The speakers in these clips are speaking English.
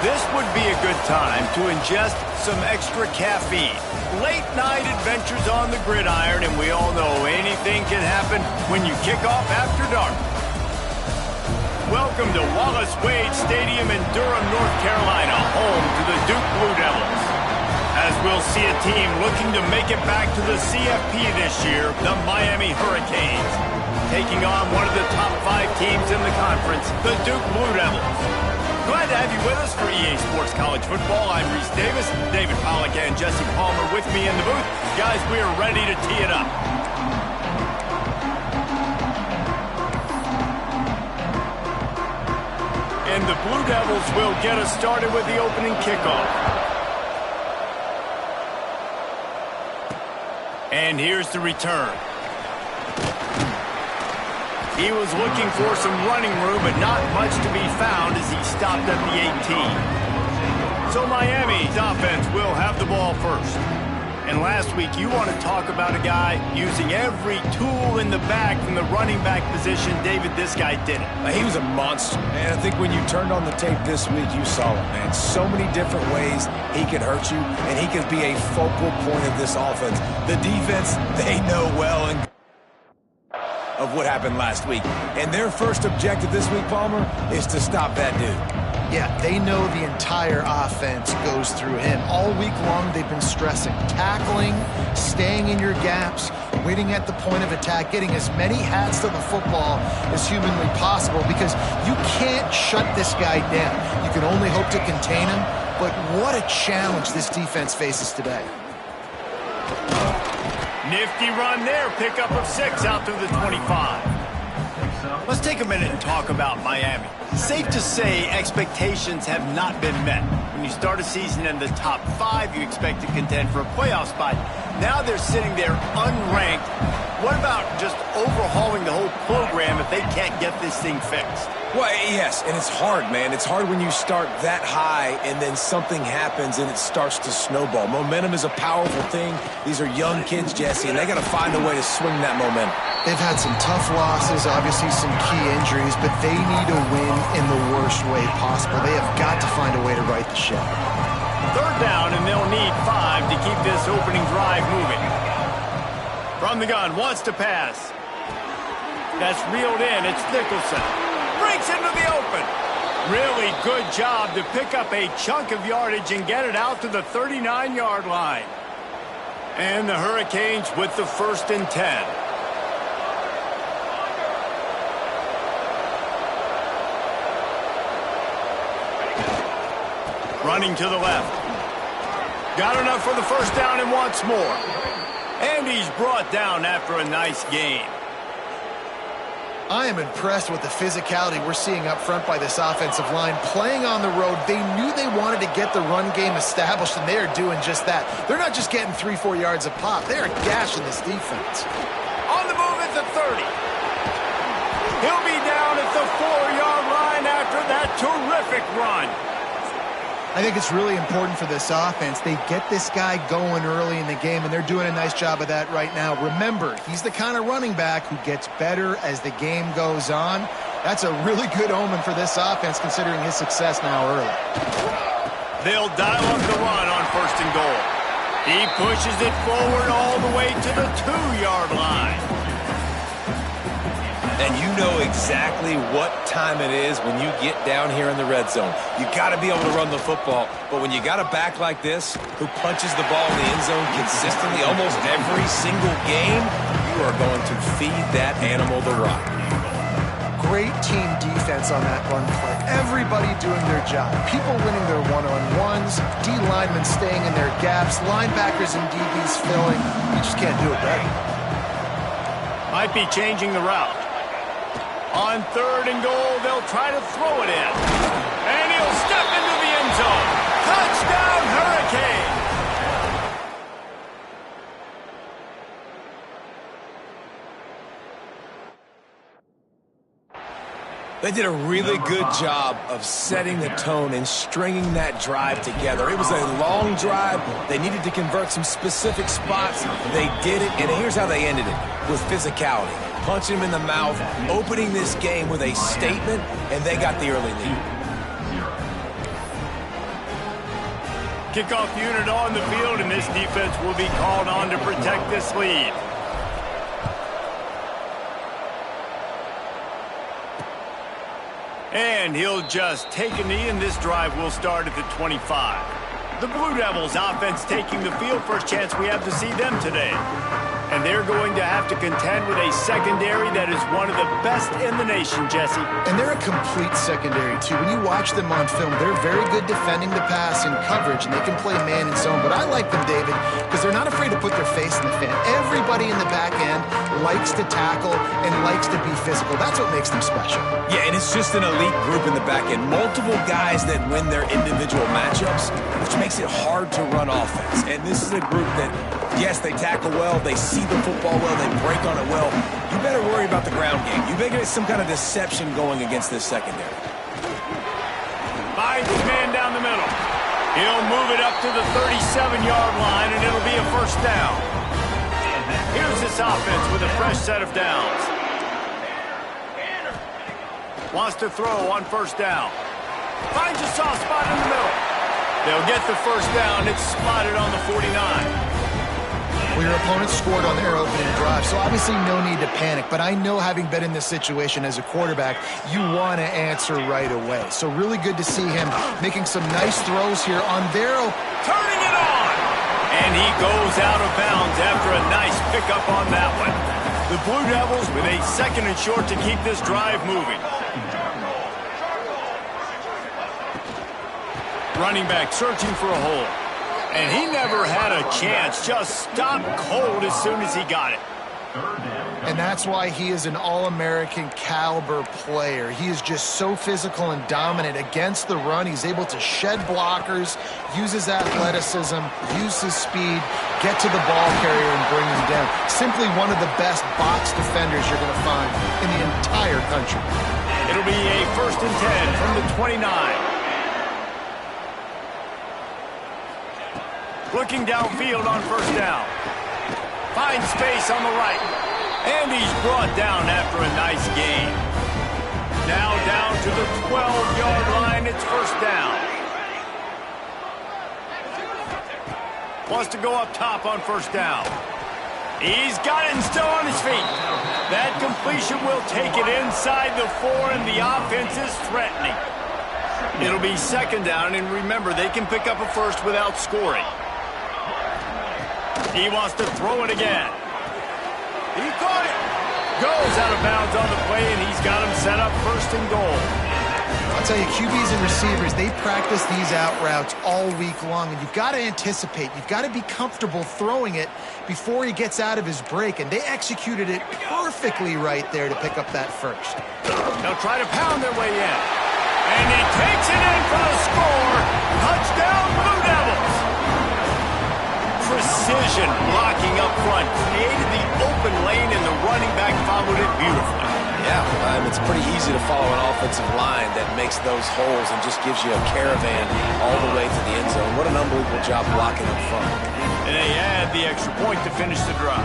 This would be a good time to ingest some extra caffeine. Late night adventures on the gridiron, and we all know anything can happen when you kick off after dark. Welcome to Wallace Wade Stadium in Durham, North Carolina, home to the Duke Blue Devils. As we'll see a team looking to make it back to the CFP this year, the Miami Hurricanes, taking on one of the top 5 teams in the conference, the Duke Blue Devils. Glad to have you with us for EA Sports College Football. I'm Reese Davis, David Pollack, and Jesse Palmer with me in the booth. Guys, we are ready to tee it up. And the Blue Devils will get us started with the opening kickoff. And here's the return. He was looking for some running room, but not much to be found as he stopped at the 18. So Miami's offense will have the ball first. And last week, you want to talk about a guy using every tool in the bag from the running back position. David, this guy did it. He was a monster, man. I think when you turned on the tape this week, you saw it, man. So many different ways he could hurt you, and he could be a focal point of this offense. The defense, they know well and of what happened last week. And their first objective this week, Palmer, is to stop that dude. Yeah, they know the entire offense goes through him. All week long, they've been stressing tackling, staying in your gaps, waiting at the point of attack, getting as many hats to the football as humanly possible because you can't shut this guy down. You can only hope to contain him, but what a challenge this defense faces today. Nifty run there, pickup of 6 out through the 25. Let's take a minute and talk about Miami. Safe to say expectations have not been met. When you start a season in the top 5, you expect to contend for a playoff spot. Now they're sitting there unranked. What about just overhauling the whole program if they can't get this thing fixed? Well, yes, and it's hard, man. It's hard when you start that high and then something happens and it starts to snowball. Momentum is a powerful thing. These are young kids, Jesse, and they got to find a way to swing that momentum. They've had some tough losses, obviously some key injuries, but they need to win in the worst way possible. They have got to find a way to right the ship. 3rd down, and they'll need 5 to keep this opening drive moving. From the gun, wants to pass. That's reeled in. It's Nicholson. Breaks into the open. Really good job to pick up a chunk of yardage and get it out to the 39-yard line. And the Hurricanes with the 1st and 10. Running to the left. Got enough for the 1st down and wants more. And he's brought down after a nice gain. I am impressed with the physicality we're seeing up front by this offensive line. Playing on the road, they knew they wanted to get the run game established, and they are doing just that. They're not just getting 3-4 yards a pop. They are gashing this defense. On the move at the 30. He'll be down at the 4-yard line after that terrific run. I think it's really important for this offense. They get this guy going early in the game, and they're doing a nice job of that right now. Remember, he's the kind of running back who gets better as the game goes on. That's a really good omen for this offense, considering his success now early. They'll dial up the run on 1st and goal. He pushes it forward all the way to the 2-yard line. And you know exactly what time it is when you get down here in the red zone. You got to be able to run the football, but when you got a back like this who punches the ball in the end zone consistently almost every single game, you are going to feed that animal the rock. Great team defense on that run play. Everybody doing their job. People winning their one-on-ones, D linemen staying in their gaps, linebackers and DBs filling. You just can't do it better. Might be changing the route. On 3rd and goal, they'll try to throw it in. And he'll step into the end zone. Touchdown, Hurricane! They did a really good job of setting the tone and stringing that drive together. It was a long drive. They needed to convert some specific spots. They did it, and here's how they ended it, with physicality. Punching him in the mouth, opening this game with a statement, and they got the early lead. Kickoff unit on the field, and this defense will be called on to protect this lead. And he'll just take a knee, and this drive will start at the 25. The Blue Devils offense taking the field. First chance we have to see them today. And they're going to have to contend with a secondary that is one of the best in the nation, Jesse. And they're a complete secondary, too. When you watch them on film, they're very good defending the pass and coverage, and they can play man and zone. But I like them, David, because they're not afraid to put their face in the fan. Everybody in the back end likes to tackle and likes to be physical. That's what makes them special. Yeah, and it's just an elite group in the back end. Multiple guys that win their individual matchups, which makes it hard to run offense. And this is a group that, yes, they tackle well, they see the football well, they break on it well. You better worry about the ground game. You better get some kind of deception going against this secondary. Finds his man down the middle. He'll move it up to the 37-yard line, and it'll be a first down. Here's this offense with a fresh set of downs. Wants to throw on first down. Finds a soft spot in the middle. They'll get the first down. It's spotted on the 49. Well, your opponent scored on their opening drive, so obviously no need to panic. But I know, having been in this situation as a quarterback, you want to answer right away. So really good to see him making some nice throws here on their... Turning it on! And he goes out of bounds after a nice pickup on that one. The Blue Devils with a second and short to keep this drive moving. Running back searching for a hole. And he never had a chance. Just stopped cold as soon as he got it. And that's why he is an all-American caliber player. He is just so physical and dominant against the run. He's able to shed blockers, use his athleticism, use his speed, get to the ball carrier and bring him down. Simply one of the best box defenders you're going to find in the entire country. It'll be a 1st and 10 from the 29. Looking downfield on first down. Finds space on the right. And he's brought down after a nice gain. Now down to the 12-yard line. It's first down. Wants to go up top on first down. He's got it and still on his feet. That completion will take it inside the 4, and the offense is threatening. It'll be second down, and remember, they can pick up a first without scoring. He wants to throw it again. He caught it. Goes out of bounds on the play, and he's got him set up 1st and goal. I'll tell you, QBs and receivers, they practice these out routes all week long, and you've got to anticipate. You've got to be comfortable throwing it before he gets out of his break, and they executed it perfectly right there to pick up that first. They'll try to pound their way in. And he takes it in for the score. Touchdown, Blue Devils. Precision blocking up front created the open lane, and the running back followed it beautifully. Yeah, it's pretty easy to follow an offensive line that makes those holes and just gives you a caravan all the way to the end zone. What an unbelievable job blocking up front. And they add the extra point to finish the drive.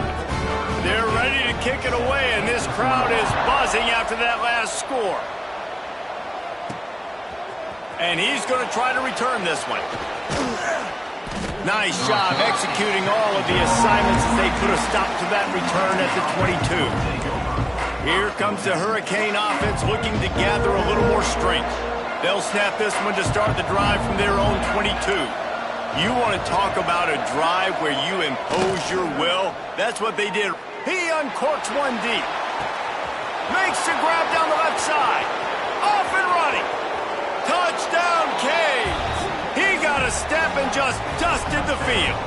They're ready to kick it away, and this crowd is buzzing after that last score. And he's going to try to return this one. Nice job executing all of the assignments as they put a stop to that return at the 22. Here comes the Hurricane offense looking to gather a little more strength. They'll snap this one to start the drive from their own 22. You want to talk about a drive where you impose your will? That's what they did. He uncorks one deep. Makes the grab down the left side. Off and running. Touchdown, Canes. He got a step and just dusted the field.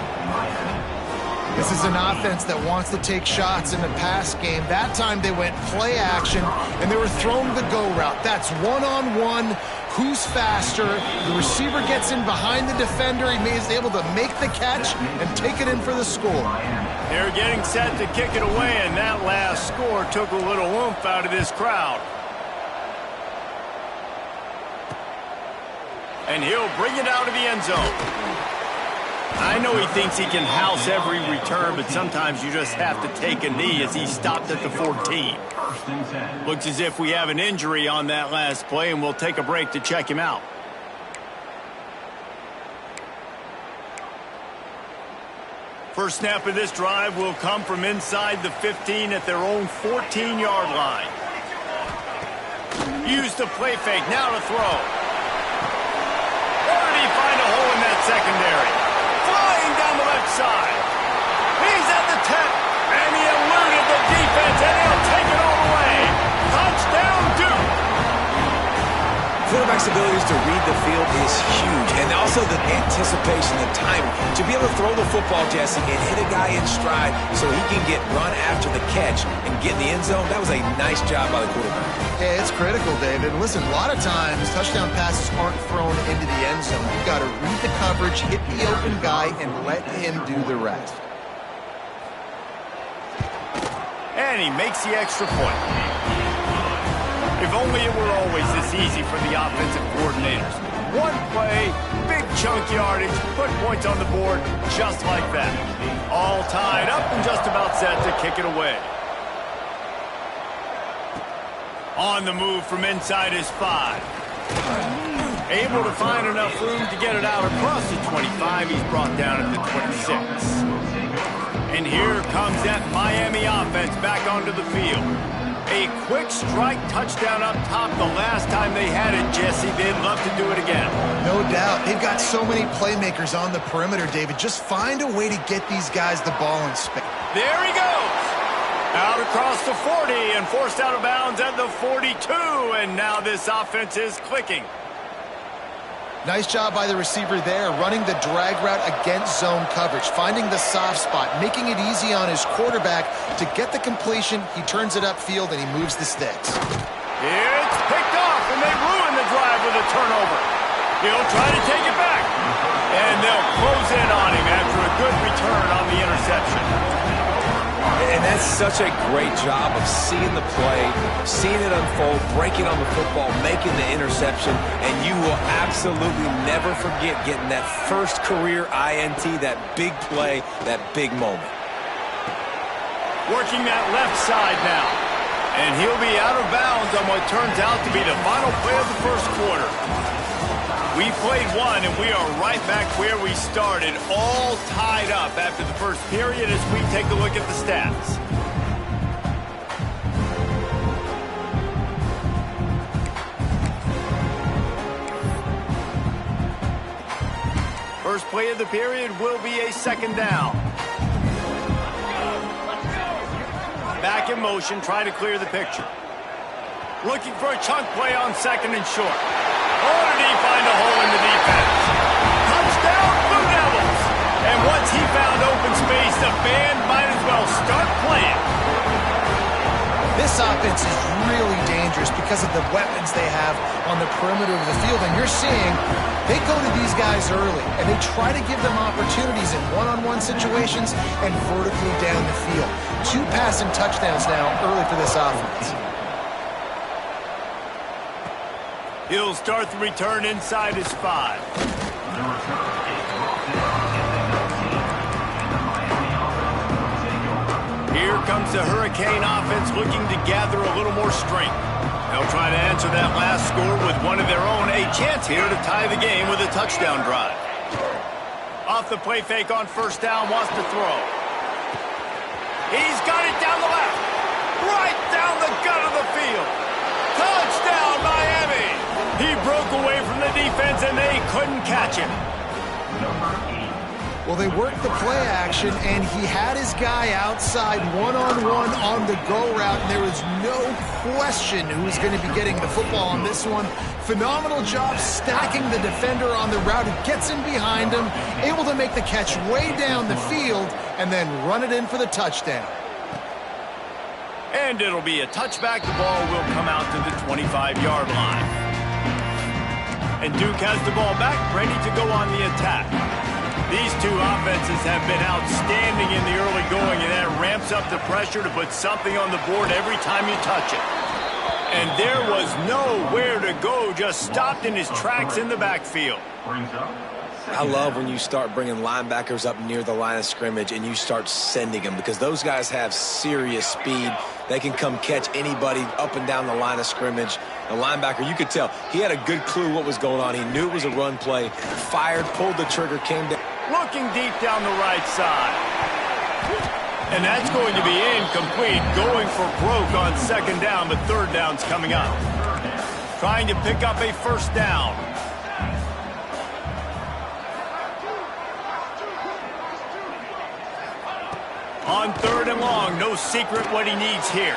This is an offense that wants to take shots in the pass game. That time they went play action, and they were throwing the go route. That's one-on-one. Who's faster? The receiver gets in behind the defender. He is able to make the catch and take it in for the score. They're getting set to kick it away, and that last score took a little oomph out of this crowd. And he'll bring it out of the end zone. I know he thinks he can house every return, but sometimes you just have to take a knee as he stopped at the 14. Looks as if we have an injury on that last play, and we'll take a break to check him out. First snap of this drive will come from inside the 15 at their own 14-yard line. Use the play fake, now to throw. Or did he find a hole in that secondary? Flying down the left side. He's at the 10, and he eluded the defense, and he'll take it all the way. Touchdown, Duke. Quarterback's abilities to read the field is huge, and also the anticipation, the timing. To be able to throw the football, Jesse, and hit a guy in stride so he can get run after the catch and get in the end zone, that was a nice job by the quarterback. Yeah, it's critical, David. Listen, a lot of times touchdown passes aren't thrown into the end zone. You've got to read the coverage, hit the open guy, and let him do the rest. And he makes the extra point. If only it were always this easy for the offensive coordinators. One play, big chunk yardage, put points on the board just like that. All tied up and just about set to kick it away. On the move from inside his 5. Able to find enough room to get it out across the 25. He's brought down at the 26. And here comes that Miami offense back onto the field. A quick strike touchdown up top the last time they had it, Jesse. They'd love to do it again. No doubt. They've got so many playmakers on the perimeter, David. Just find a way to get these guys the ball in space. There he goes. Out across the 40 and forced out of bounds at the 42. And now this offense is clicking. Nice job by the receiver there, running the drag route against zone coverage, finding the soft spot, making it easy on his quarterback to get the completion. He turns it upfield, and he moves the sticks. It's picked off, and they ruin the drive with a turnover. He'll try to take it back, and they'll close in on him after a good return on the interception. And that's such a great job of seeing the play, seeing it unfold, breaking on the football, making the interception, and you will absolutely never forget getting that first career INT, that big play, that big moment. Working that left side now, and he'll be out of bounds on what turns out to be the final play of the first quarter. We played one, and we are right back where we started, all tied up after the first period as we take a look at the stats. First play of the period will be a second down. Back in motion, trying to clear the picture. Looking for a chunk play on second and short. Or did he find a hole in the defense? Touchdown, Blue Devils! And once he found open space, the band might as well start playing. This offense is really dangerous because of the weapons they have on the perimeter of the field. And you're seeing they go to these guys early, and they try to give them opportunities in one-on-one situations and vertically down the field. 2 passing touchdowns now early for this offense. He'll start the return inside his 5. Here comes the Hurricane offense looking to gather a little more strength. They'll try to answer that last score with one of their own. A chance here to tie the game with a touchdown drive. Off the play fake on first down, wants to throw. He's got it down the left. Right down the gut of the field. Touchdown, Miami! He broke away from the defense, and they couldn't catch him. Well, they worked the play action, and he had his guy outside one-on-one on the go route, and there was no question who was going to be getting the football on this one. Phenomenal job stacking the defender on the route. It gets in behind him, able to make the catch way down the field, and then run it in for the touchdown. And it'll be a touchback. The ball will come out to the 25-yard line. And Duke has the ball back, ready to go on the attack. These two offenses have been outstanding in the early going, and that ramps up the pressure to put something on the board every time you touch it. And there was nowhere to go, just stopped in his tracks in the backfield. I love when you start bringing linebackers up near the line of scrimmage and you start sending them, because those guys have serious speed. They can come catch anybody up and down the line of scrimmage. The linebacker, you could tell, he had a good clue what was going on. He knew it was a run play, fired, pulled the trigger, came down. Looking deep down the right side. And that's going to be incomplete, going for broke on second down, but third down's coming up. Trying to pick up a first down. On third and long, no secret what he needs here.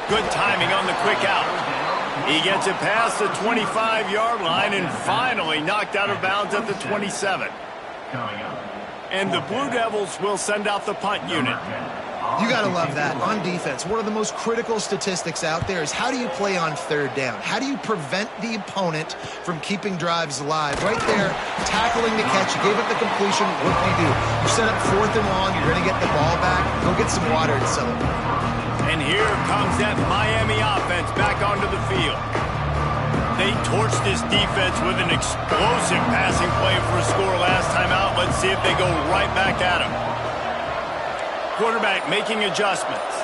Good timing on the quick out. He gets it past the 25-yard line and finally knocked out of bounds at the 27. And the Blue Devils will send out the punt unit. You got to love that. On defense, one of the most critical statistics out there is how do you play on third down? How do you prevent the opponent from keeping drives alive? Right there, tackling the catch. You gave up the completion. What do? You set up fourth and long. You're going to get the ball back. Go get some water and celebrate. And here comes that Miami offense back onto the field. They torched this defense with an explosive passing play for a score last time out. Let's see if they go right back at him. Quarterback making adjustments.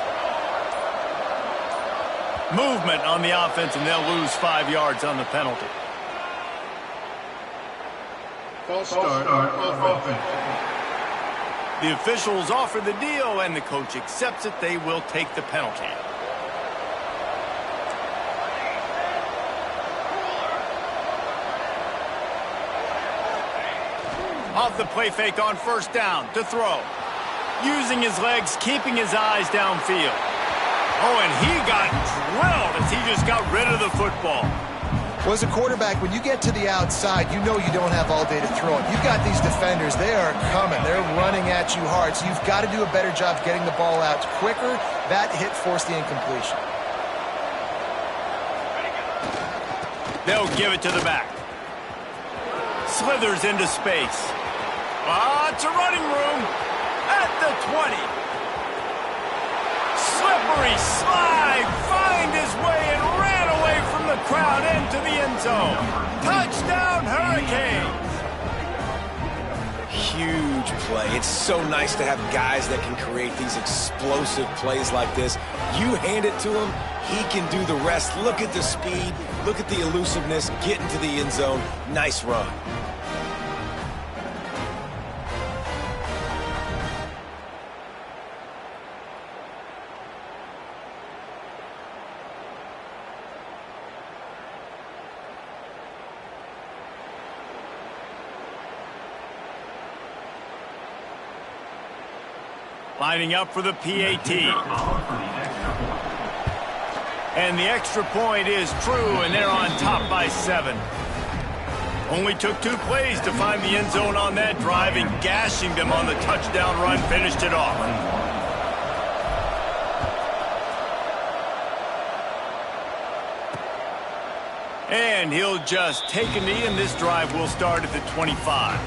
Movement on the offense, and they'll lose 5 yards on the penalty. False start offense. The officials offer the deal, and the coach accepts it. They will take the penalty. Off the play fake on first down to throw. Using his legs, keeping his eyes downfield. Oh, and he got drilled as he just got rid of the football. Well, as a quarterback, when you get to the outside, you know you don't have all day to throw it. You've got these defenders. They are coming. They're running at you hard. So you've got to do a better job getting the ball out quicker. That hit forced the incompletion. They'll give it to the back. Slithers into space. It's a running room at the 20. Slippery slide, find his way and ran away from the crowd into the end zone. Touchdown, Hurricanes. Huge play. It's so nice to have guys that can create these explosive plays like this. You hand it to him, he can do the rest. Look at the speed, look at the elusiveness, get into the end zone. Nice run. Lining up for the PAT. And the extra point is true, and they're on top by 7. Only took 2 plays to find the end zone on that drive, and gashing them on the touchdown run finished it off. And he'll just take a knee, and this drive will start at the 25.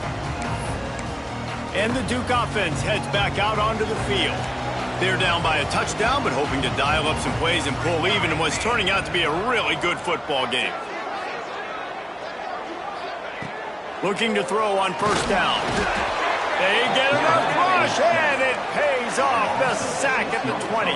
And the Duke offense heads back out onto the field. They're down by a touchdown, but hoping to dial up some plays and pull even in what's turning out to be a really good football game. Looking to throw on first down. They get enough push, and it pays off. The sack at the 20.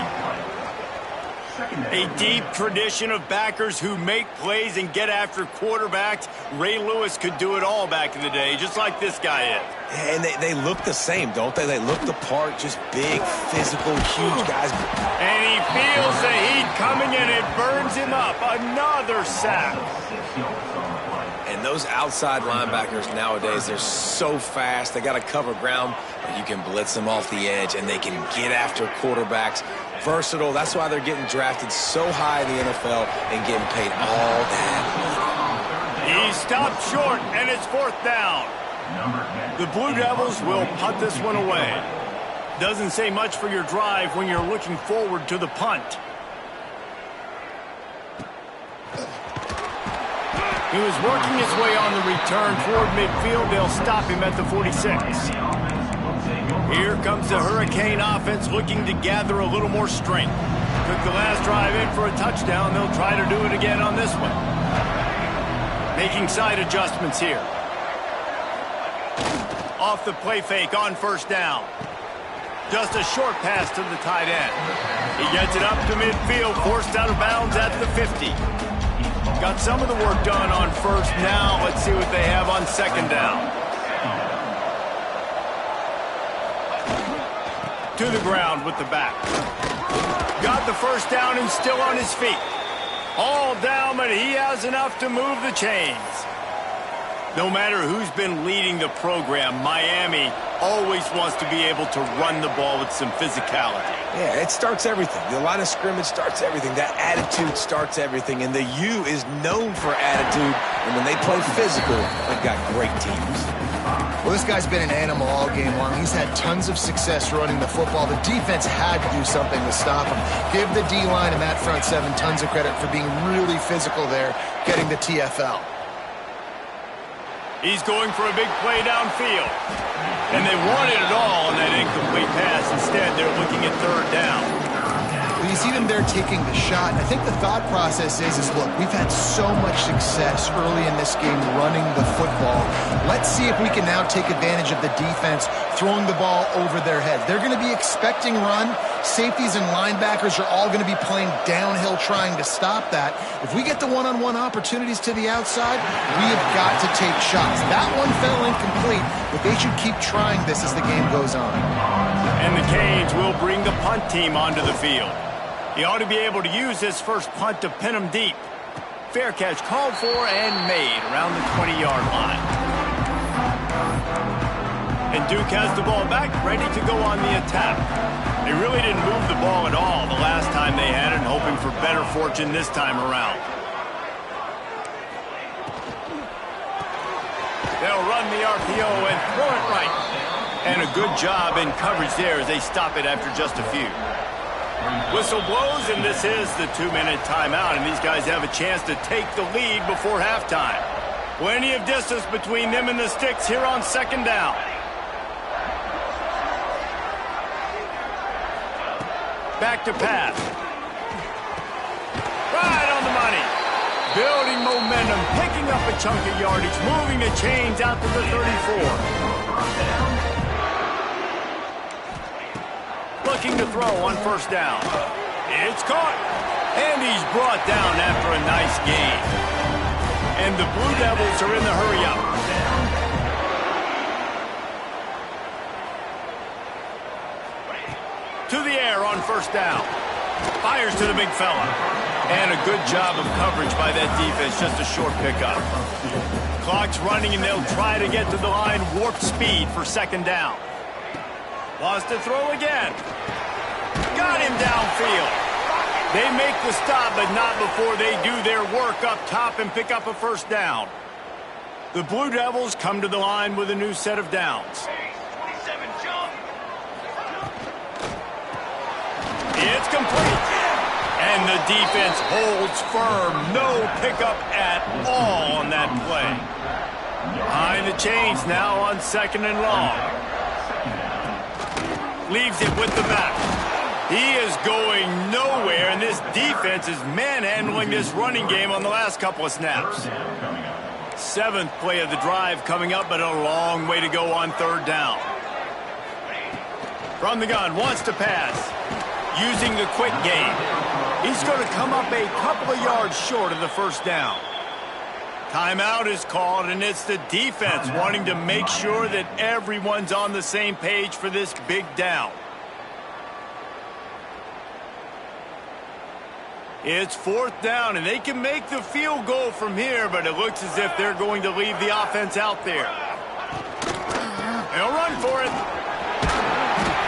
A deep tradition of backers who make plays and get after quarterbacks. Ray Lewis could do it all back in the day, just like this guy is. And they look the same, don't they? They look the part, just big, physical, huge guys. And he feels the heat coming, and it burns him up. Another sack. And those outside linebackers nowadays, they're so fast. They got to cover ground, but you can blitz them off the edge, and they can get after quarterbacks. Versatile. That's why they're getting drafted so high in the NFL and getting paid all that money. He stopped short, and it's fourth down. The Blue Devils will punt this one away. Doesn't say much for your drive when you're looking forward to the punt. He was working his way on the return toward midfield. They'll stop him at the 46. Here comes the Hurricane offense looking to gather a little more strength. Took the last drive in for a touchdown. They'll try to do it again on this one. Making side adjustments here. Off the play fake on first down. Just a short pass to the tight end. He gets it up to midfield, forced out of bounds at the 50. Got some of the work done on first. Now let's see what they have on second down. to the ground with the back. Got the first down and still on his feet. All down, but he has enough to move the chains. No matter who's been leading the program, Miami always wants to be able to run the ball with some physicality. Yeah, it starts everything. The line of scrimmage starts everything. That attitude starts everything. And the U is known for attitude. And when they play physical, they've got great teams. Well, this guy's been an animal all game long. He's had tons of success running the football. The defense had to do something to stop him. Give the D-line and that front seven tons of credit for being really physical there, getting the TFL. He's going for a big play downfield. And they wanted it all on that incomplete pass. Instead, they're looking at third down. Well, you see them there taking the shot. And I think the thought process is look, we've had so much success early in this game running the football. Let's see if we can now take advantage of the defense throwing the ball over their heads. They're going to be expecting run. Safeties and linebackers are all going to be playing downhill trying to stop that. If we get the one-on-one opportunities to the outside, we have got to take shots. That one fell incomplete, but they should keep trying this as the game goes on. And the Canes will bring the punt team onto the field. He ought to be able to use his first punt to pin him deep. Fair catch called for and made around the 20-yard line. And Duke has the ball back, ready to go on the attack. They really didn't move the ball at all the last time they had it, hoping for better fortune this time around. They'll run the RPO and throw it right. And a good job in coverage there as they stop it after just a few. Whistle blows, and this is the 2-minute timeout, and these guys have a chance to take the lead before halftime. Plenty of distance between them and the sticks here on second down. Back to pass. Right on the money. Building momentum, picking up a chunk of yardage, moving the chains out to the 34. Looking to throw on first down. It's caught. And he's brought down after a nice gain. And the Blue Devils are in the hurry-up. To the air on first down. Fires to the big fella. And a good job of coverage by that defense, just a short pickup. Clock's running, and they'll try to get to the line warp speed for second down. Wants to throw again. Got him downfield. They make the stop, but not before they do their work up top and pick up a first down. The Blue Devils come to the line with a new set of downs. It's complete. And the defense holds firm. No pickup at all on that play. Behind the chains now on second and long. Leaves it with the back. He is going nowhere, and this defense is manhandling this running game on the last couple of snaps. Seventh play of the drive coming up, but a long way to go on third down. From the gun, wants to pass. Using the quick game. He's going to come up a couple of yards short of the first down. Timeout is called, and it's the defense wanting to make sure that everyone's on the same page for this big down. It's fourth down, and they can make the field goal from here, but it looks as if they're going to leave the offense out there. They'll run for it.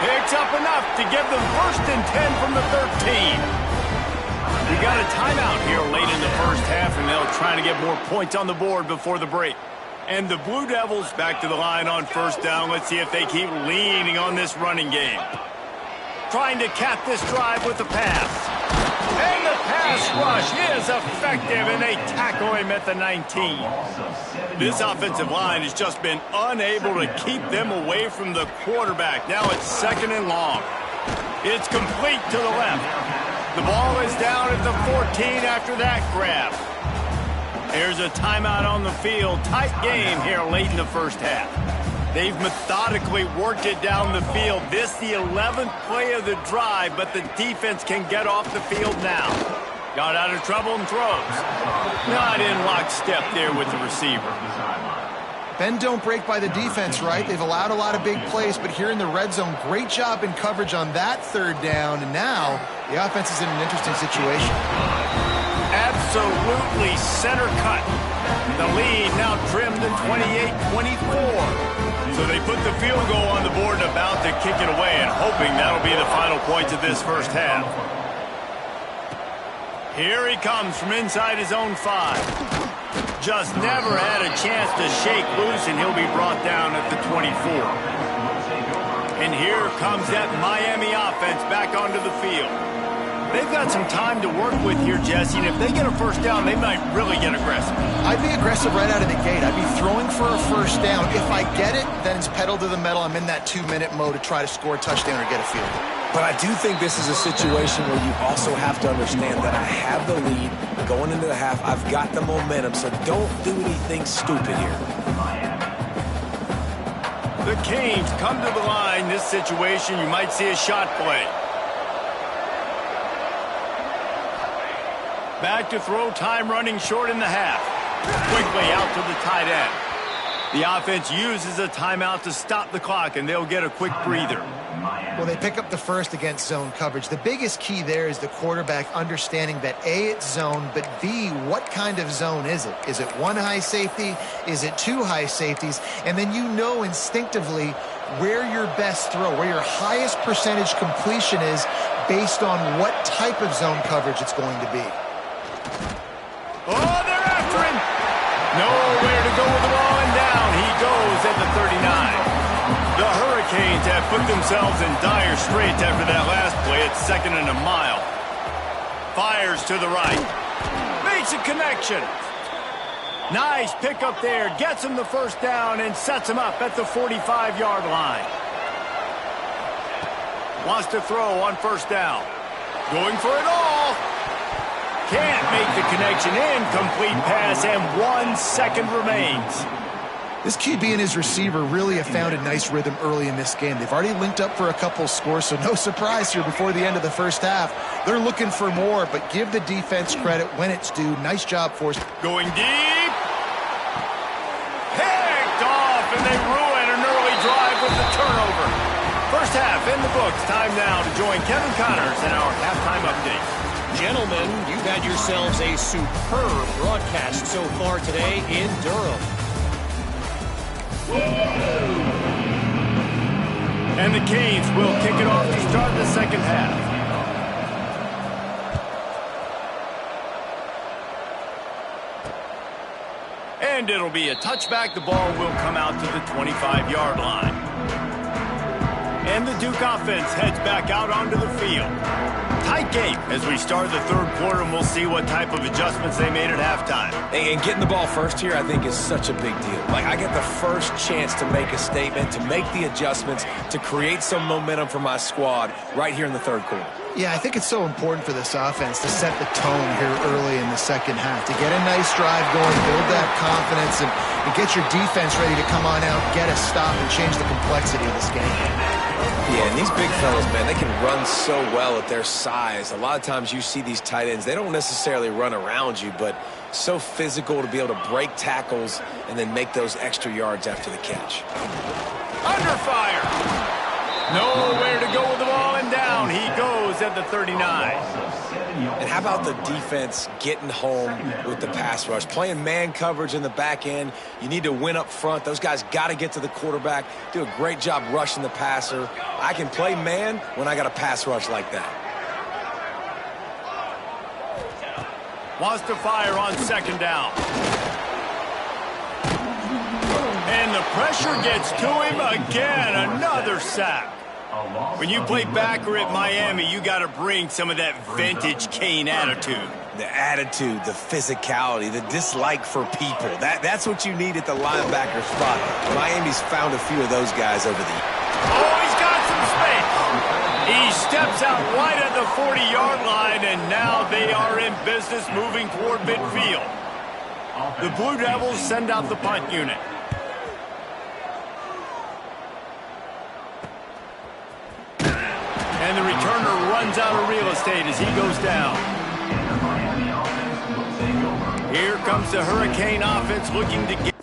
Picks up enough to give them first and 10 from the 13. We got a timeout here late in the first half, and they'll try to get more points on the board before the break. And the Blue Devils back to the line on first down. Let's see if they keep leaning on this running game. Trying to cap this drive with the pass. And the pass rush is effective, and they tackle him at the 19. This offensive line has just been unable to keep them away from the quarterback. Now it's second and long. It's complete to the left. The ball is down at the 14 after that grab. There's a timeout on the field. Tight game here late in the first half. They've methodically worked it down the field. This the 11th play of the drive, but the defense can get off the field now. Got out of trouble and throws. Not in lockstep there with the receiver. Bend don't break by the defense, right? They've allowed a lot of big plays, but here in the red zone, great job in coverage on that third down, and now the offense is in an interesting situation. Absolutely center cut. The lead now trimmed to 28-24. So they put the field goal on the board and about to kick it away, and hoping that'll be the final points of this first half. Here he comes from inside his own 5. Just never had a chance to shake loose, and he'll be brought down at the 24. And here comes that Miami offense back onto the field. They've got some time to work with here, Jesse, and if they get a first down, they might really get aggressive. I'd be aggressive right out of the gate. I'd be throwing for a first down. If I get it, then it's pedal to the metal. I'm in that 2-minute mode to try to score a touchdown or get a field goal. But I do think this is a situation where you also have to understand that I have the lead going into the half. I've got the momentum, so don't do anything stupid here. The Canes come to the line. This situation, you might see a shot play. Back to throw, time running short in the half. Quickly out to the tight end. The offense uses a timeout to stop the clock, and they'll get a quick breather. Well, they pick up the first against zone coverage. The biggest key there is the quarterback understanding that A, it's zone, but B, what kind of zone is it? Is it 1 high safety? Is it 2 high safeties? And then you know instinctively where your best throw, where your highest percentage completion is based on what type of zone coverage it's going to be. Oh, they're after him! Nowhere to go with the ball, and down he goes at the 39. The Hurricanes have put themselves in dire straits after that last play. It's 2nd and a mile. Fires to the right. Makes a connection. Nice pickup there. Gets him the first down and sets him up at the 45-yard line. Wants to throw on first down. Going for it all. Can't make the connection. Incomplete pass, and 1 second remains. This QB and his receiver really have found a nice rhythm early in this game. They've already linked up for a couple scores, so no surprise here before the end of the first half. They're looking for more, but give the defense credit when it's due. Nice job for us. Going deep. Picked off, and they ruin an early drive with the turnover. First half in the books. Time now to join Kevin Connors in our halftime update. Gentlemen, you've had yourselves a superb broadcast so far today in Durham. And the Canes will kick it off to start the second half. And it'll be a touchback. The ball will come out to the 25-yard line. And the Duke offense heads back out onto the field. Tight game as we start the third quarter, and we'll see what type of adjustments they made at halftime. And getting the ball first here, I think, is such a big deal. Like, I get the first chance to make a statement, to make the adjustments, to create some momentum for my squad right here in the third quarter. Yeah, I think it's so important for this offense to set the tone here early in the second half, to get a nice drive going, build that confidence, and get your defense ready to come on out, get a stop, and change the complexity of this game. Yeah, and these big fellas, man, they can run so well at their size. A lot of times you see these tight ends, they don't necessarily run around you, but so physical to be able to break tackles and then make those extra yards after the catch. Under fire. Nowhere to go with the ball, and down he goes at the 39. And how about the defense getting home with the pass rush? Playing man coverage in the back end. You need to win up front. Those guys got to get to the quarterback, do a great job rushing the passer. I can play man when I got a pass rush like that. Wants to fire on second down. And the pressure gets to him again. Another sack. When you play backer at Miami, you got to bring some of that vintage Kane attitude. The attitude, the physicality, the dislike for people. That's what you need at the linebacker spot. Miami's found a few of those guys over the years. Oh, he's got some space. He steps out right at the 40-yard line, and now they are in business moving toward midfield. The Blue Devils send out the punt unit. And the returner runs out of real estate as he goes down. Here comes the Hurricane offense looking to get...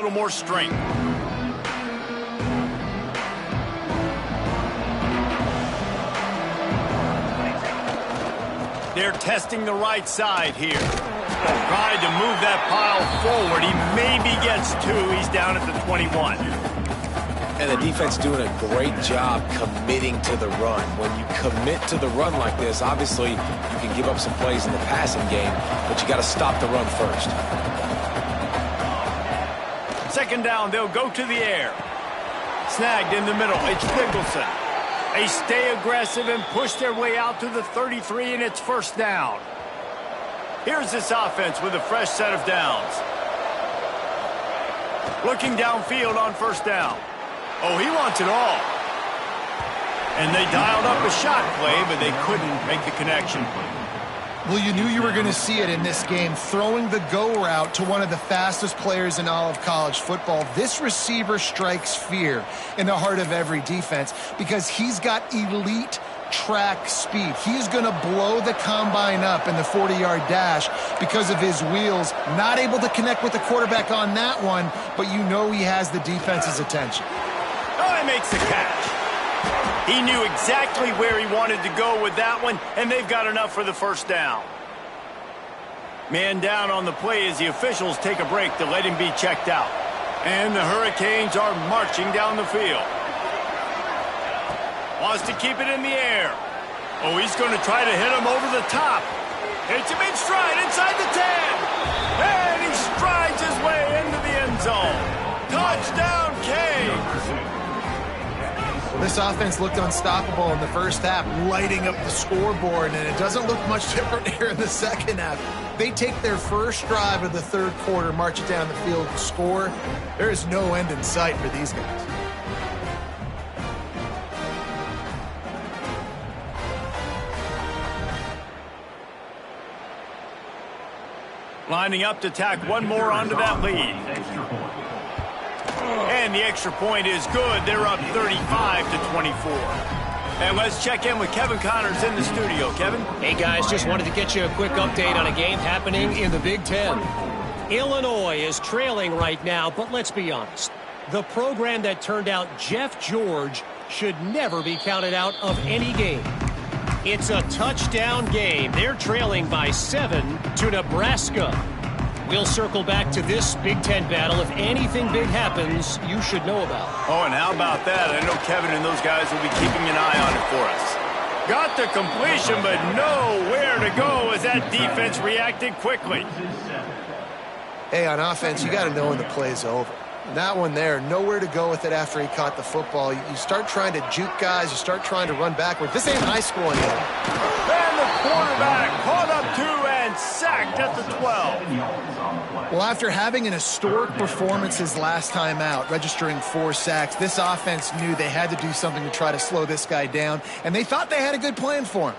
little more strength. They're testing the right side here. Tried to move that pile forward. He maybe gets 2. He's down at the 21. And the defense doing a great job committing to the run. When you commit to the run like this, obviously you can give up some plays in the passing game, but you got to stop the run first. Second down, they'll go to the air. Snagged in the middle. It's Nicholson. They stay aggressive and push their way out to the 33, and it's first down. Here's this offense with a fresh set of downs. Looking downfield on first down. Oh, he wants it all. And they dialed up a shot play, but they couldn't make the connection. Well, you knew you were going to see it in this game, throwing the go route to one of the fastest players in all of college football. This receiver strikes fear in the heart of every defense because he's got elite track speed. He's going to blow the combine up in the 40-yard dash because of his wheels. Not able to connect with the quarterback on that one, but you know he has the defense's attention. Oh, he makes the catch. He knew exactly where he wanted to go with that one, and they've got enough for the first down. Man down on the play as the officials take a break to let him be checked out. And the Hurricanes are marching down the field. Wants to keep it in the air. Oh, he's going to try to hit him over the top. Hits him in stride inside the 10. And he strides his way into the end zone. Touchdown, Canes. This offense looked unstoppable in the first half, lighting up the scoreboard, and it doesn't look much different here in the second half. They take their first drive of the third quarter, march it down the field, score. There is no end in sight for these guys. Lining up to tack one more onto that lead. And the extra point is good. They're up 35-24. And let's check in with Kevin Connors in the studio. Kevin? Hey, guys, just wanted to get you a quick update on a game happening in the Big Ten. Illinois is trailing right now, but let's be honest. The program that turned out Jeff George should never be counted out of any game. It's a touchdown game. They're trailing by 7 to Nebraska. We'll circle back to this Big Ten battle. If anything big happens, you should know about. Oh, and how about that? I know Kevin and those guys will be keeping an eye on it for us. Got the completion, but nowhere to go as that defense reacted quickly. Hey, on offense, you got to know when the play's over. That one there, nowhere to go with it after he caught the football. You start trying to juke guys. You start trying to run backward. This ain't high school anymore. And the quarterback caught up to and sacked at the 12. Well, after having an historic performance his last time out, registering 4 sacks, this offense knew they had to do something to try to slow this guy down, and they thought they had a good plan for him.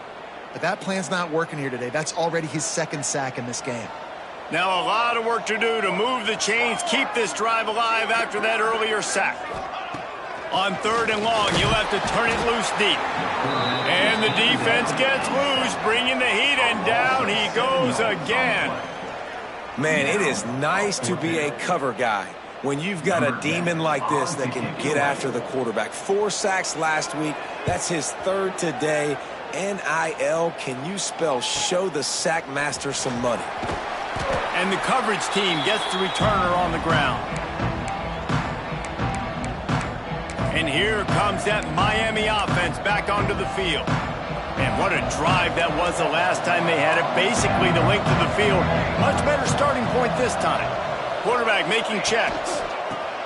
But that plan's not working here today. That's already his 2nd sack in this game. Now a lot of work to do to move the chains, keep this drive alive after that earlier sack. On 3rd and long, you'll have to turn it loose deep. And the defense gets loose, bringing the heat, and down he goes again. Man, it is nice to be a cover guy when you've got a demon like this that can get after the quarterback. 4 sacks last week. That's his 3rd today. NIL, can you spell show the sack master some money? And the coverage team gets the returner on the ground. And here comes that Miami offense back onto the field. And what a drive that was the last time they had it. Basically the length of the field. Much better starting point this time. Quarterback making checks.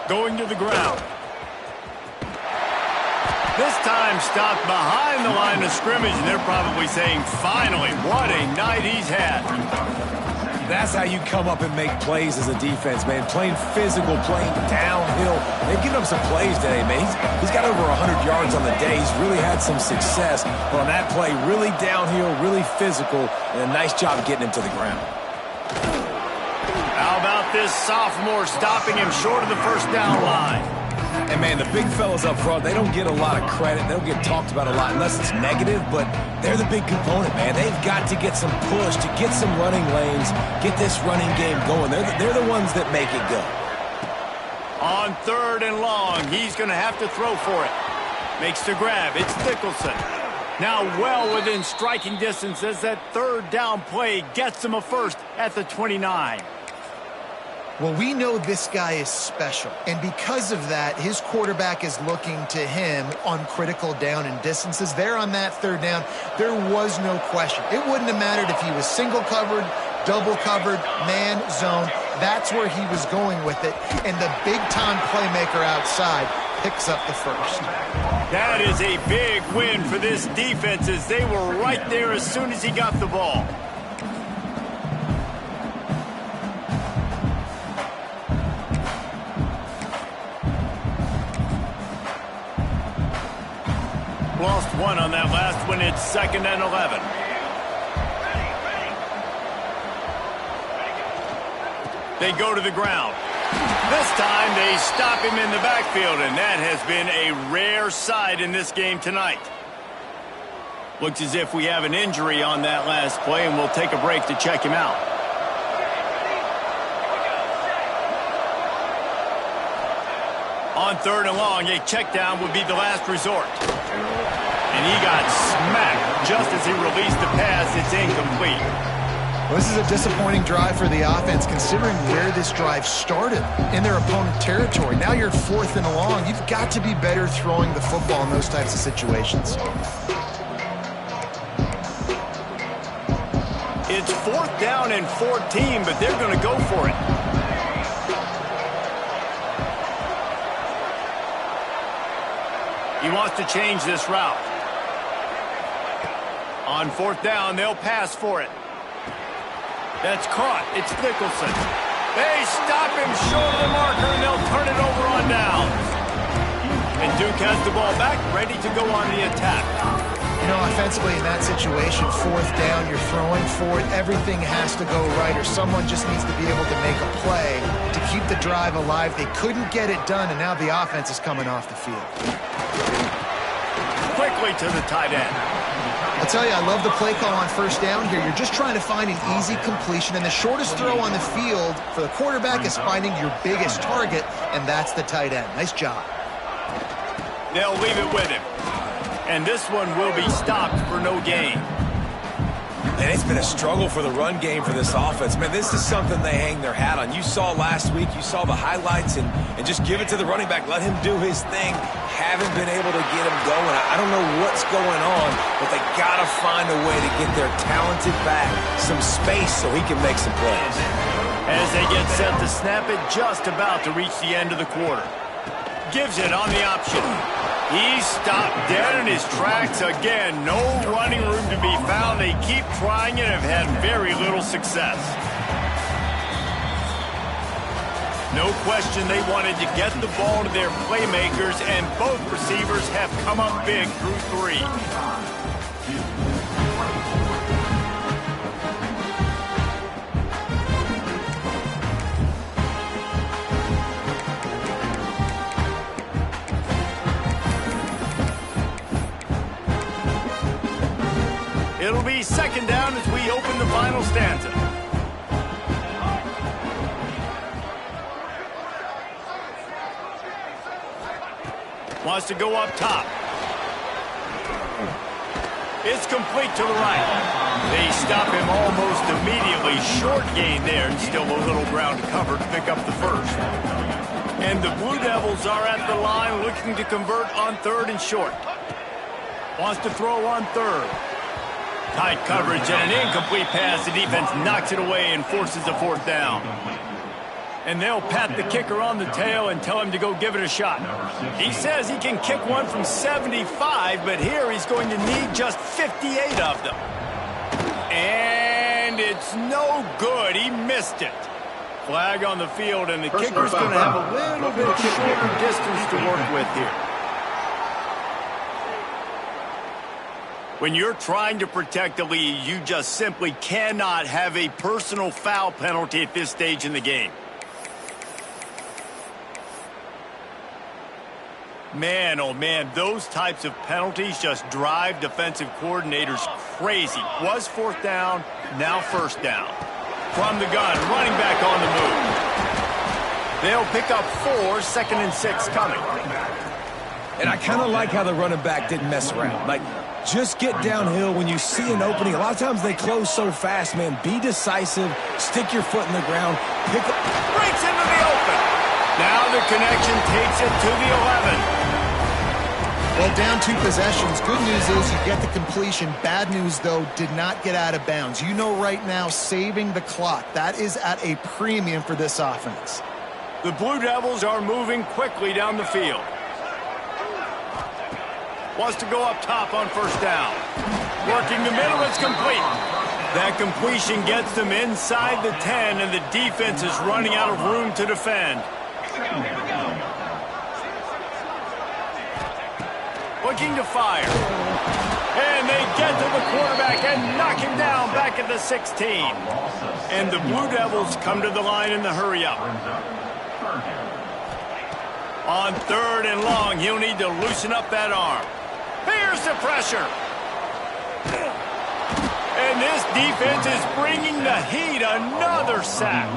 Going to the ground. This time stopped behind the line of scrimmage. And they're probably saying, finally, what a night he's had. That's how you come up and make plays as a defense, man. Playing physical, playing downhill. They've given him some plays today, man. He's got over 100 yards on the day. He's really had some success. But on that play, really downhill, really physical, and a nice job getting him to the ground. How about this sophomore stopping him short of the first down line? And, man, the big fellas up front, they don't get a lot of credit. They don't get talked about a lot unless it's negative, but they're the big component, man. They've got to get some push, to get some running lanes, get this running game going. They're the ones that make it go. On 3rd and long, he's going to have to throw for it. Makes the grab. It's Nicholson. Now well within striking distance as that 3rd down play gets him a first at the 29. Well, we know this guy is special, and because of that, his quarterback is looking to him on critical down and distances. There on that 3rd down, there was no question. It wouldn't have mattered if he was single covered, double covered, man, zone. That's where he was going with it, and the big-time playmaker outside picks up the first. That is a big win for this defense as they were right there as soon as he got the ball. Lost one on that last one. It's 2nd and 11. They go to the ground. This time they stop him in the backfield, and that has been a rare sight in this game tonight. Looks as if we have an injury on that last play, and we'll take a break to check him out. On 3rd and long, a check down would be the last resort. And he got smacked just as he released the pass. It's incomplete. Well, this is a disappointing drive for the offense, considering where this drive started, in their opponent territory. Now you're 4th and long. You've got to be better throwing the football in those types of situations. It's 4th down and 14, but they're going to go for it. He wants to change this route. On 4th down, they'll pass for it. That's caught. It's Nicholson. They stop him short of the marker, and they'll turn it over on downs. And Duke has the ball back, ready to go on the attack. You know, offensively in that situation, 4th down, you're throwing for it. Everything has to go right, or someone just needs to be able to make a play to keep the drive alive. They couldn't get it done, and now the offense is coming off the field. Quickly to the tight end. I'll tell you, I love the play call on 1st down here. You're just trying to find an easy completion, and the shortest throw on the field for the quarterback is finding your biggest target, and that's the tight end. Nice job. They'll leave it with him. And this one will be stopped for no gain. And it's been a struggle for the run game for this offense. Man, this is something they hang their hat on. You saw last week, you saw the highlights, and just give it to the running back. Let him do his thing. Haven't been able to get him going. I don't know what's going on, but they got to find a way to get their talented back some space so he can make some plays. As they get set to snap it, just about to reach the end of the quarter. Gives it on the option. He's stopped dead in his tracks again. No running room to be found. They keep trying and have had very little success. No question they wanted to get the ball to their playmakers, and both receivers have come up big through 3. It'll be 2nd down as we open the final stanza. Wants to go up top. It's complete to the right. They stop him almost immediately. Short gain there, and still a little ground to cover to pick up the first. And the Blue Devils are at the line looking to convert on 3rd and short. Wants to throw on 3rd. Tight coverage and an incomplete pass. The defense knocks it away and forces a 4th down. And they'll pat the kicker on the tail and tell him to go give it a shot. He says he can kick one from 75, but here he's going to need just 58 of them. And it's no good. He missed it. Flag on the field, and the kicker's going to have a little bit of kicker distance to work with here. When you're trying to protect the lead, you just simply cannot have a personal foul penalty at this stage in the game. Man, oh man, those types of penalties just drive defensive coordinators crazy. Was 4th down, now 1st down. From the gun, running back on the move. They'll pick up 4, 2nd and 6 coming. And I kind of like how the running back didn't mess around. Like, just get downhill when you see an opening. A lot of times they close so fast, man. Be decisive. Stick your foot in the ground. Pick up. Breaks into the open. Now the connection takes it to the 11. Well, down 2 possessions. Good news is you get the completion. Bad news, though, did not get out of bounds. You know right now, saving the clock. That is at a premium for this offense. The Blue Devils are moving quickly down the field. Wants to go up top on 1st down. Working the middle, it's complete. That completion gets them inside the 10, and the defense is running out of room to defend. Looking to fire. And they get to the quarterback and knock him down back at the 16. And the Blue Devils come to the line in the hurry-up. On 3rd and long, he'll need to loosen up that arm. Here's the pressure. And this defense is bringing the heat. Another sack.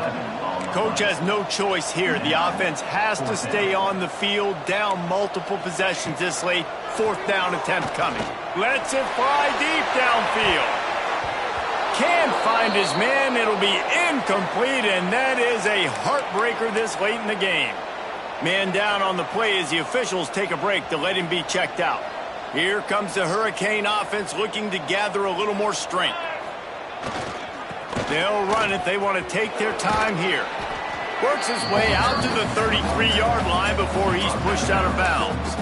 Coach has no choice here. The offense has to stay on the field, down multiple possessions this late. 4th down attempt coming. Lets it fly deep downfield. Can't find his man. It'll be incomplete, and that is a heartbreaker this late in the game. Man down on the play as the officials take a break to let him be checked out. Here comes the Hurricane offense looking to gather a little more strength. They'll run it. They want to take their time here. Works his way out to the 33-yard line before he's pushed out of bounds.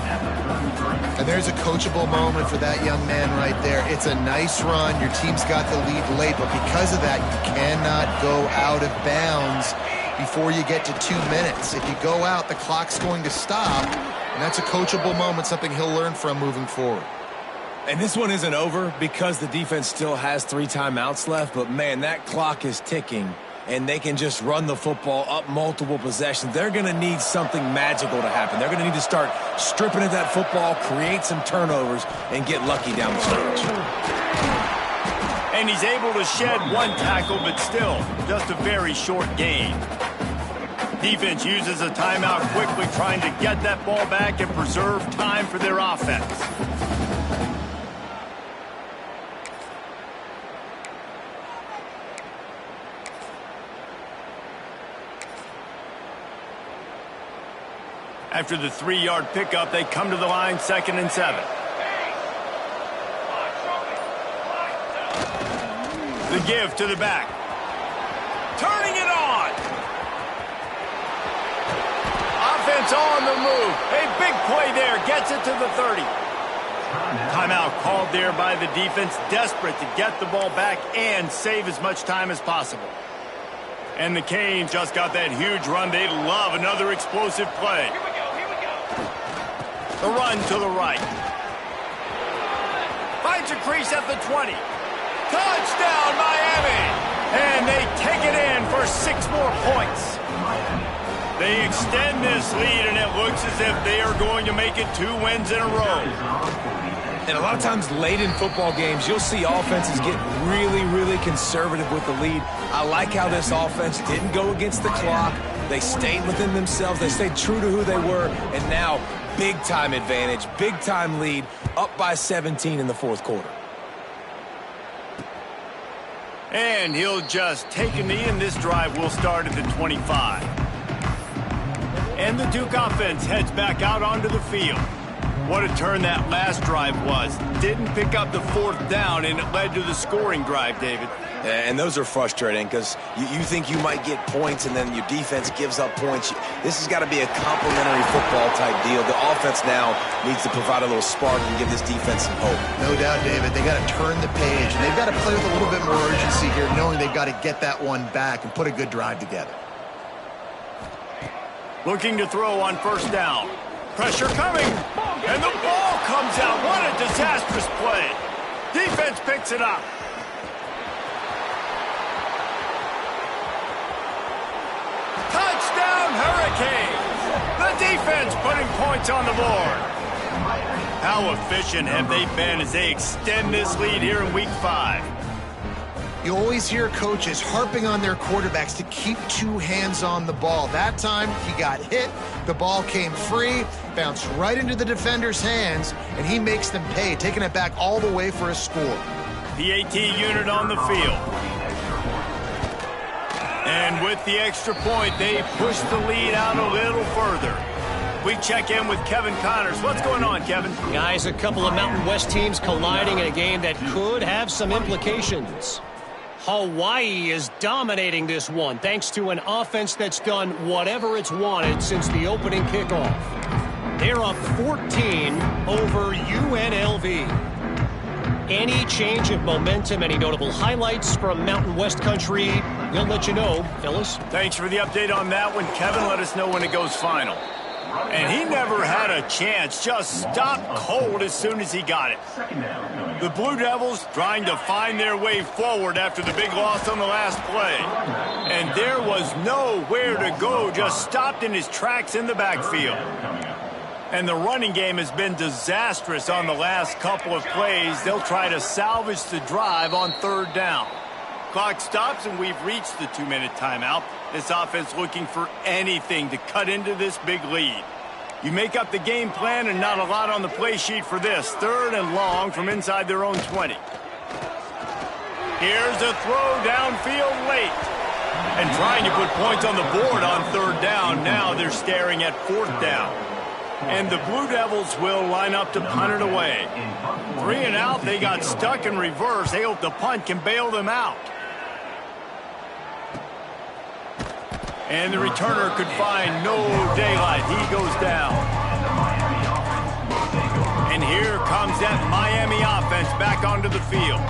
And there's a coachable moment for that young man right there. It's a nice run. Your team's got the lead late, but because of that, you cannot go out of bounds before you get to 2 minutes. If you go out, the clock's going to stop, and that's a coachable moment, something he'll learn from moving forward. And this one isn't over because the defense still has 3 timeouts left, but man, that clock is ticking, and they can just run the football up multiple possessions. They're going to need something magical to happen. They're going to need to start stripping at that football, create some turnovers, and get lucky down the stretch. And he's able to shed 1 tackle, but still just a very short gain. Defense uses a timeout quickly, trying to get that ball back and preserve time for their offense. After the 3-yard pickup, they come to the line 2nd and 7. The give to the back. Turning it on. Offense on the move. A big play there. Gets it to the 30. Timeout called there by the defense, desperate to get the ball back and save as much time as possible. And the Canes just got that huge run. They love another explosive play. The run to the right. Finds a crease at the 20. Touchdown, Miami! And they take it in for 6 more points. They extend this lead, and it looks as if they are going to make it 2 wins in a row. And a lot of times late in football games, you'll see offenses get really, really conservative with the lead. I like how this offense didn't go against the clock. They stayed within themselves. They stayed true to who they were. And now, big-time advantage, big-time lead, up by 17 in the 4th quarter. And he'll just take a knee, and this drive will start at the 25. And the Duke offense heads back out onto the field. What a turn that last drive was. Didn't pick up the 4th down, and it led to the scoring drive, David. And those are frustrating because you think you might get points, and then your defense gives up points. This has got to be a complementary football-type deal. The offense now needs to provide a little spark and give this defense some hope. No doubt, David. They got to turn the page, and they've got to play with a little bit more urgency here, knowing they've got to get that one back and put a good drive together. Looking to throw on 1st down. Pressure coming, and the ball comes out. What a disastrous play. Defense picks it up. Touchdown, Hurricanes. The defense putting points on the board. How efficient have they been as they extend this lead here in Week 5? You always hear coaches harping on their quarterbacks to keep 2 hands on the ball. That time, he got hit, the ball came free, bounced right into the defender's hands, and he makes them pay, taking it back all the way for a score. PAT unit on the field. And with the extra point, they push the lead out a little further. We check in with Kevin Connors. What's going on, Kevin? Guys, a couple of Mountain West teams colliding in a game that could have some implications. Hawaii is dominating this one thanks to an offense that's done whatever it's wanted since the opening kickoff. They're up 14 over UNLV. Any change of momentum, any notable highlights from Mountain West country, we'll let you know, fellas. Thanks for the update on that one. Kevin, let us know when it goes final. And he never had a chance, just stopped cold as soon as he got it. The Blue Devils trying to find their way forward after the big loss on the last play. And there was nowhere to go, just stopped in his tracks in the backfield. And the running game has been disastrous on the last couple of plays. They'll try to salvage the drive on 3rd down. Clock stops, and we've reached the 2-minute timeout. This offense looking for anything to cut into this big lead. You make up the game plan, and not a lot on the play sheet for this. 3rd and long from inside their own 20. Here's a throw downfield late. And trying to put points on the board on 3rd down. Now they're staring at 4th down. And the Blue Devils will line up to punt it away. 3 and out, they got stuck in reverse. They hope the punt can bail them out. And the returner could find no daylight. He goes down. And here comes that Miami offense back onto the field.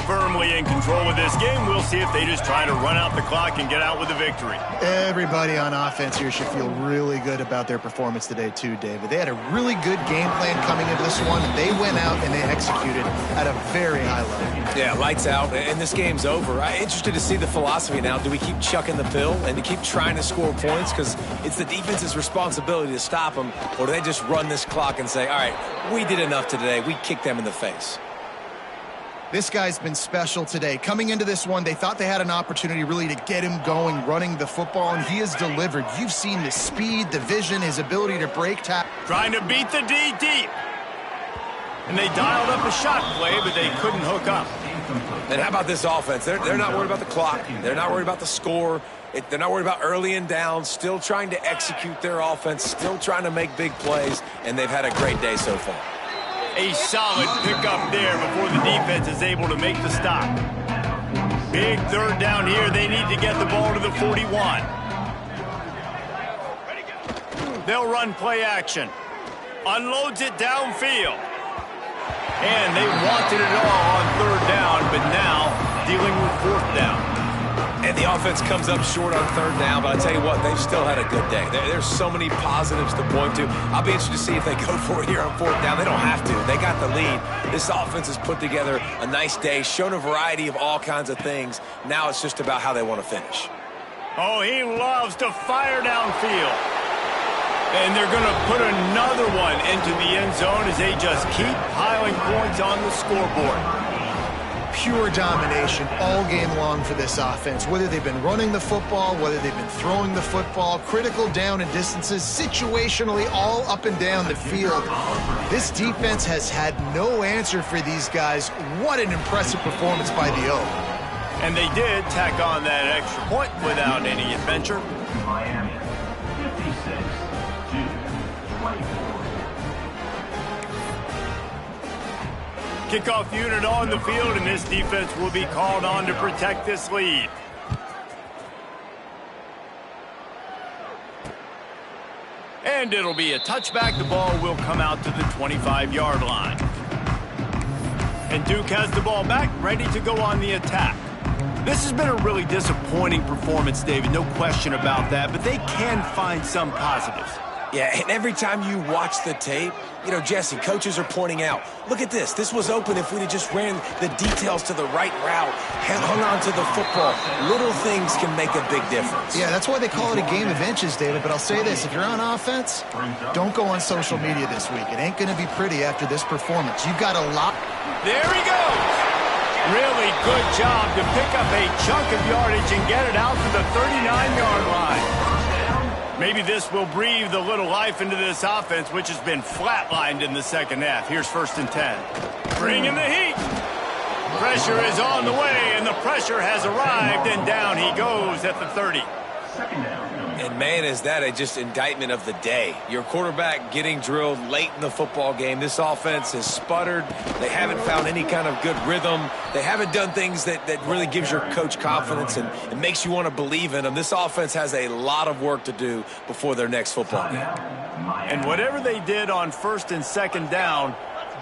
Firmly in control of this game. We'll see if they just try to run out the clock and get out with a victory. Everybody on offense here should feel really good about their performance today too, David. They had a really good game plan coming into this one, and they went out and they executed at a very high level. Yeah, lights out, and this game's over. I'm interested to see the philosophy now. Do we keep chucking the pill and to keep trying to score points because it's the defense's responsibility to stop them, or do they just run this clock and say, all right, we did enough today, we kicked them in the face? This guy's been special today. Coming into this one, they thought they had an opportunity really to get him going, running the football, and he has delivered. You've seen the speed, the vision, his ability to break tackle. Trying to beat the D deep. And they dialed up a shot play, but they couldn't hook up. And how about this offense? They're not worried about the clock. They're not worried about the score. They're not worried about early and down. Still trying to execute their offense. Still trying to make big plays. And they've had a great day so far. A solid pickup there before the defense is able to make the stop. Big 3rd down here. They need to get the ball to the 41. They'll run play action. Unloads it downfield. And they wanted it all on 3rd down, but now dealing with 4th down. And the offense comes up short on 3rd down, but I tell you what, they've still had a good day. There's so many positives to point to. I'll be interested to see if they go for it here on 4th down. They don't have to. They got the lead. This offense has put together a nice day, shown a variety of all kinds of things. Now it's just about how they want to finish. Oh, he loves to fire downfield. And they're going to put another one into the end zone as they just keep piling points on the scoreboard. Pure domination all game long for this offense. Whether they've been running the football, whether they've been throwing the football, critical down and distances, situationally all up and down the field. This defense has had no answer for these guys. What an impressive performance by the O. And they did tack on that extra point without any adventure. Miami, 56-24. Kickoff unit on the field, and this defense will be called on to protect this lead. And it'll be a touchback. The ball will come out to the 25-yard line. And Duke has the ball back, ready to go on the attack. This has been a really disappointing performance, David, no question about that, but they can find some positives. Yeah, and every time you watch the tape, you know, Jesse, coaches are pointing out, look at this. This was open if we'd have just ran the details to the right route, hung on to the football. Little things can make a big difference. Yeah, that's why they call it a game of inches, David. But I'll say this, if you're on offense, don't go on social media this week. It ain't going to be pretty after this performance. You've got a lot. There he goes. Really good job to pick up a chunk of yardage and get it out to the 39-yard line. Maybe this will breathe a little life into this offense, which has been flatlined in the second half. Here's 1st and 10. Bring in the heat. Pressure is on the way, and the pressure has arrived, and down he goes at the 30. Second down. And, man, is that a just indictment of the day. Your quarterback getting drilled late in the football game. This offense has sputtered. They haven't found any kind of good rhythm. They haven't done things that really gives your coach confidence and it makes you want to believe in them. This offense has a lot of work to do before their next football game. And whatever they did on 1st and 2nd down,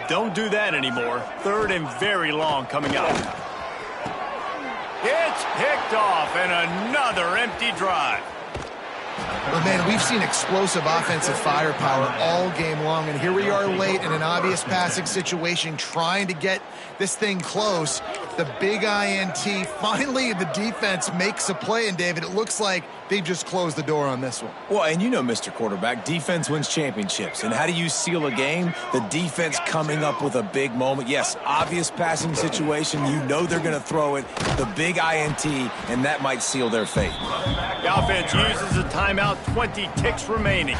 don't do that anymore. 3rd and very long coming up. It's picked off, and another empty drive. Well, man, we've seen explosive offensive firepower all game long, and here we are late in an obvious passing situation trying to get this thing close. The big INT, finally the defense makes a play, and David, it looks like they've just closed the door on this one. Well, and you know, Mr. Quarterback, defense wins championships. And how do you seal a game? The defense coming up with a big moment. Yes, obvious passing situation. You know they're going to throw it. The big INT, and that might seal their fate. The offense uses a timeout, 20 ticks remaining.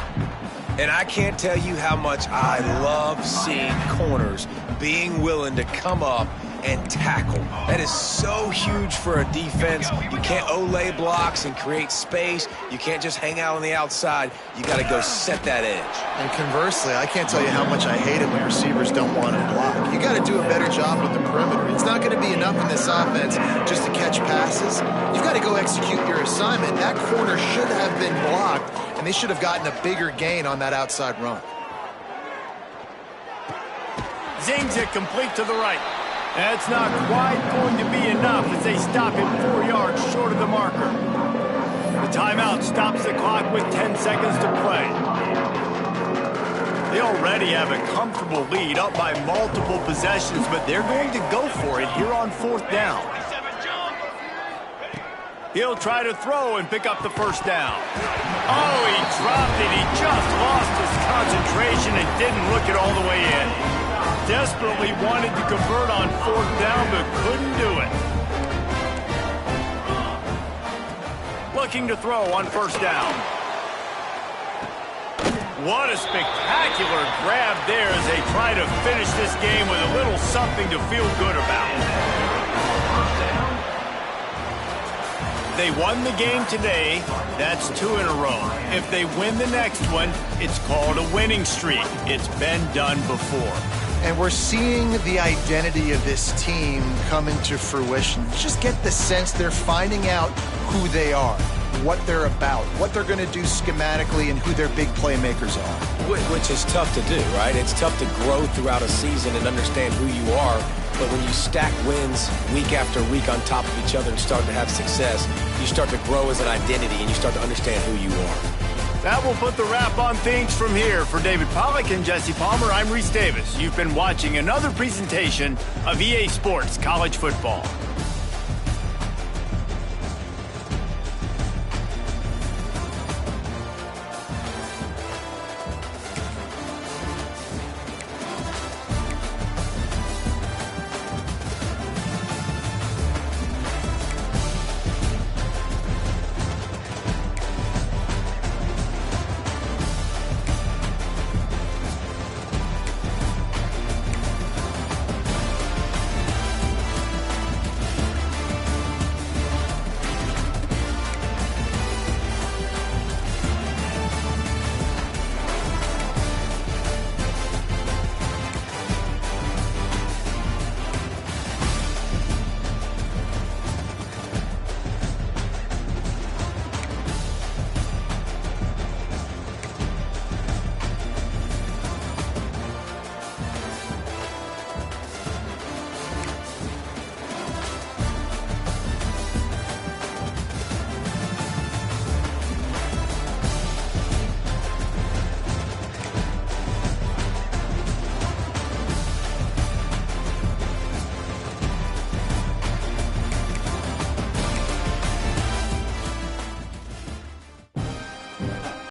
And I can't tell you how much I love seeing corners being willing to come up and tackle. That is so huge for a defense. You can't olay blocks and create space. You can't just hang out on the outside. You got to go set that edge. And conversely, I can't tell you how much I hate it when receivers don't want to block. You got to do a better job with the perimeter. It's not going to be enough in this offense just to catch passes. You've got to go execute your assignment. That corner should have been blocked, and they should have gotten a bigger gain on that outside run. Zings it complete to the right. That's not quite going to be enough as they stop him 4 yards short of the marker. The timeout stops the clock with 10 seconds to play. They already have a comfortable lead up by multiple possessions, but they're going to go for it here on 4th down. He'll try to throw and pick up the 1st down. Oh, he dropped it. He just lost his concentration and didn't look it all the way in. Desperately wanted to convert on 4th down, but couldn't do it. Looking to throw on 1st down. What a spectacular grab there as they try to finish this game with a little something to feel good about. They won the game today. That's 2 in a row. If they win the next one, it's called a winning streak. It's been done before. And we're seeing the identity of this team come into fruition. Just get the sense they're finding out who they are, what they're about, what they're going to do schematically, and who their big playmakers are. Which is tough to do, right? It's tough to grow throughout a season and understand who you are. But when you stack wins week after week on top of each other and start to have success, you start to grow as an identity and you start to understand who you are. That will put the wrap on things from here. For David Pollack and Jesse Palmer, I'm Reese Davis. You've been watching another presentation of EA Sports College Football.